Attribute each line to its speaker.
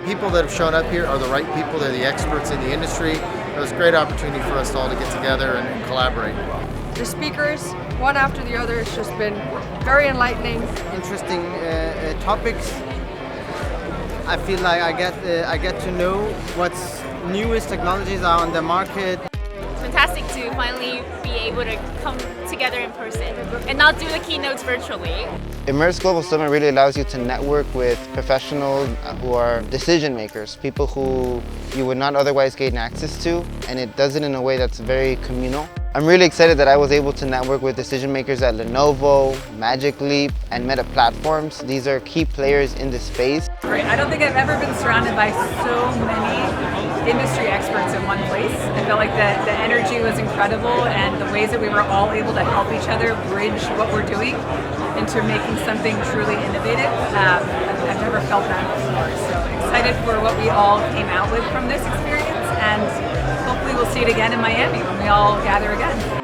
Speaker 1: people that have shown up here are the right people. They're the experts in the industry. It was a great opportunity for us all to get together and collaborate.
Speaker 2: The speakers, one after the other, has just been very enlightening.
Speaker 3: Interesting topics. I feel like I get to know what's newest technologies are on the market.
Speaker 4: It's fantastic to finally be able to come together in person and not do the keynotes virtually.
Speaker 5: Immerse Global Summit really allows you to network with professionals who are decision makers, people who you would not otherwise gain access to, and it does it in a way that's very communal. I'm really excited that I was able to network with decision makers at Lenovo, Magic Leap, and Meta Platforms. These are key players in this space.
Speaker 6: Great. I don't think I've ever been surrounded by so many industry experts in one place. I felt like the energy was incredible, and the ways that we were all able to help each other bridge what we're doing into making something truly innovative. I've never felt that before. So excited for what we all came out with from this experience, and hopefully we'll see it again in Miami when we all gather again.